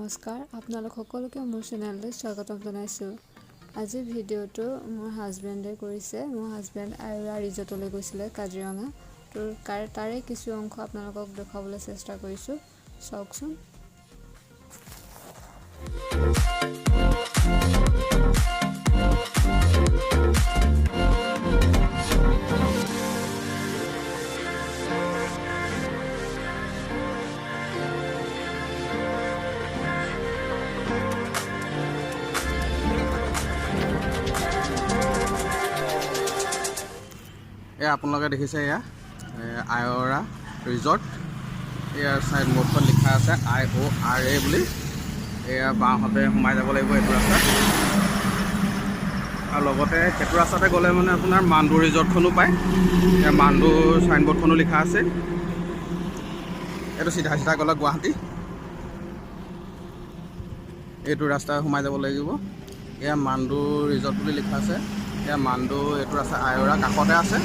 নমস্কাৰ, আপোনালোক সকলোকে মোৰ চেনেললৈ স্বাগতম জনাইছোঁ। আজি ভিডিঅ'টো মোৰ হাজবেণ্ডে কৰিছে। মোৰ হাজবেণ্ড আয়োৰা ৰিজৰ্টলৈ গৈছিলে কাজিৰঙা। তাৰে কিছু অংশ আপোনালোকক দেখুৱাবলৈ চেষ্টা কৰিছোঁ, চাওকচোন। আপোনালোকে দেখিছে এয়া আয়োৰা ৰিজৰ্ট। ইয়াৰ চাইড বোৰ্ডখন লিখা আছে IORA বুলি। এয়া বাওঁহাতে সোমাই যাব লাগিব এইটো ৰাস্তাত, আৰু লগতে সেইটো ৰাস্তাতে গ'লে মানে আপোনাৰ মাণ্ডু ৰিজৰ্টখনো পায়। এয়া মাণ্ডু চাইনবোৰ্ডখনো লিখা আছে। এইটো চিধা চিধা গ'লে গুৱাহাটী, এইটো ৰাস্তা সোমাই যাব লাগিব। এয়া মাণ্ডু ৰিজৰ্ট বুলি লিখা আছে। এয়া মাণ্ডু, এইটো ৰাস্তা আয়োৰা কাষতে আছে।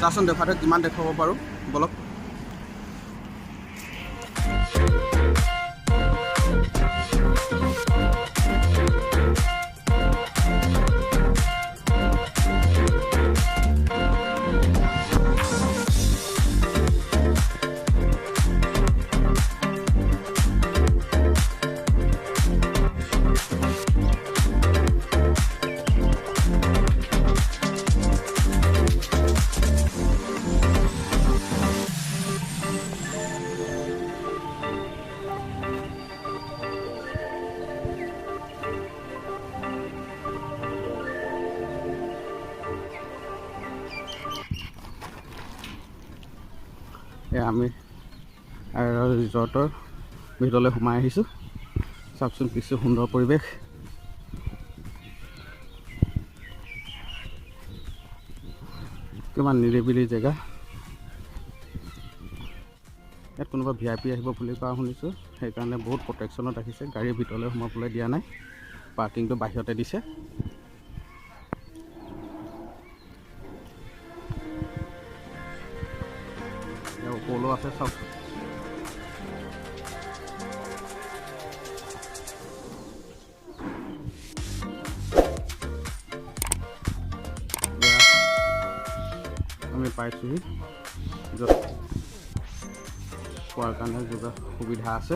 চাচোন দেখুৱাতে কিমান দেখুৱাব পাৰোঁ, বলক। আমি ৰিজৰ্টৰ ভিতৰলৈ সোমাই আহিছোঁ। চাওকচোন কিছু সুন্দৰ পৰিৱেশ। কিমান নিৰিবিলি জেগা। ইয়াত কোনোবা VIP আহিব বুলি কোৱা শুনিছোঁ, সেইকাৰণে বহুত প্ৰটেকশ্যনত ৰাখিছে। গাড়ীৰ ভিতৰলৈ সোমাবলৈ দিয়া নাই, পাৰ্কিংটো বাহিৰতে দিছে। পলো আছে চাওক। আমি পাইছোঁহি য'ত খোৱাৰ কাৰণে সুবিধা আছে,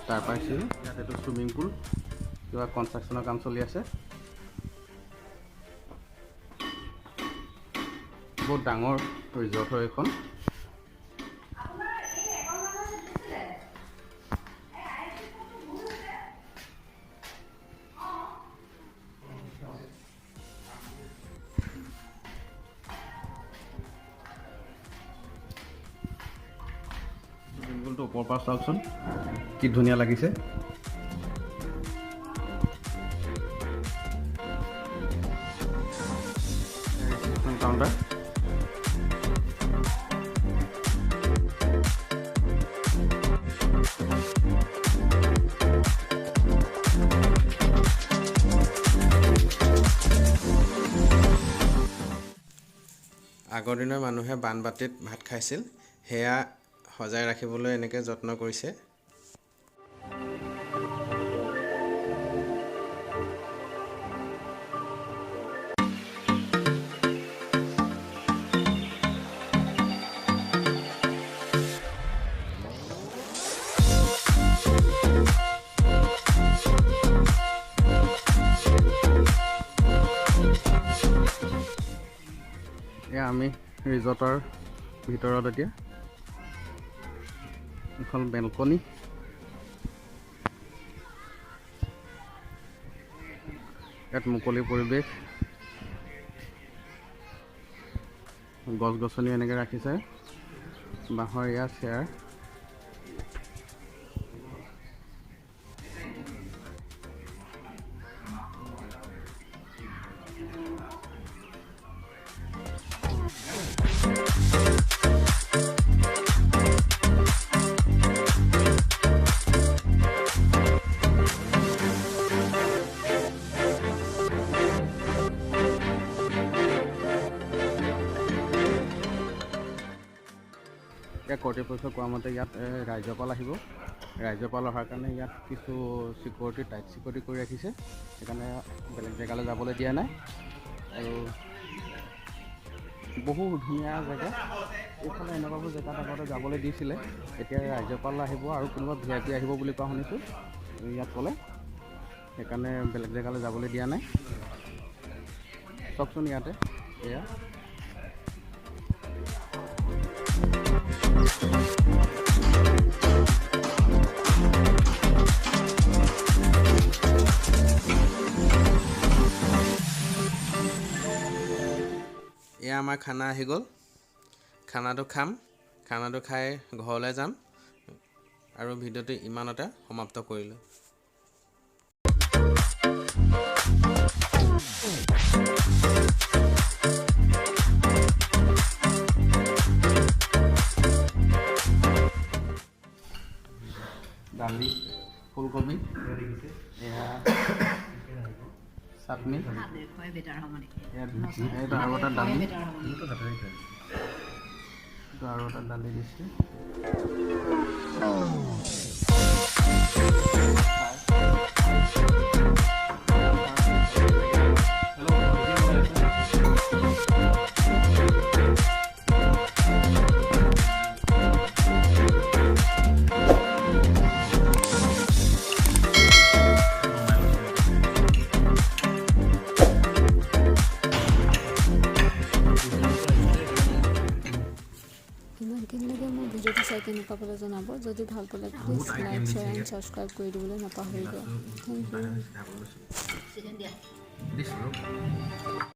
তাৰ পাইছোঁহি। ইয়াত এইটো চুইমিং পুল, কিবা কনষ্ট্ৰাকশ্যনৰ কাম চলি আছে। বহুত ডাঙৰ ৰিজৰ্ট হয় এইখন। চিম্বলটো ওপৰৰ পৰা চাওকচোন, কি ধুনীয়া লাগিছে। কাউণ্টাৰ আগৰ দিনৰ মানুহে বানবাটিত ভাত খাইছিল, সেয়া সজাই ৰাখিবলৈ এনেকৈ যত্ন কৰিছে। এয়া আমি ৰিজৰ্টৰ ভিতৰত এতিয়া এখন বেলকনি। ইয়াত মুকলি পৰিৱেশ, গছ গছনি এনেকৈ ৰাখিছে, বাঁহৰ ইয়াত চেয়াৰ। এতিয়া কৰ্তৃপক্ষই কোৱা মতে ইয়াত ৰাজ্যপাল আহিব। ৰাজ্যপাল অহাৰ কাৰণে ইয়াত কিছু চিকিউৰিটি টাইট চিকিউৰিটি কৰি ৰাখিছে, সেইকাৰণে বেলেগ জেগালৈ যাবলৈ দিয়া নাই। আৰু বহু ধুনীয়া জেগা, এইফালে এনেকুৱাবোৰ জেগাত আগতে যাবলৈ দিছিলে, এতিয়া ৰাজ্যপাল আহিব আৰু কোনোবা VIP আহিব বুলি কোৱা শুনিছোঁ ইয়াত ক'লে, সেইকাৰণে বেলেগ জেগালৈ যাবলৈ দিয়া নাই। চাওকচোন ইয়াতে এয়া এয়া আমাৰ খানা আহি গ'ল। খানাটো খাম, খানাটো খাই ঘৰলৈ যাম আৰু ভিডিঅ'টো ইমানতে সমাপ্ত কৰিলোঁ। দালি, ফুলকবি, এয়া চাটনি, এইটো আৰু এটা দালি, দিছে। ইমানখিনিলৈকে মোৰ ভিডিঅ'টো চাই কেনেকুৱা পালে জনাব। যদি ভাল পালে please like, share and subscribe কৰি দিবলৈ নাপাহৰিব। Thank U.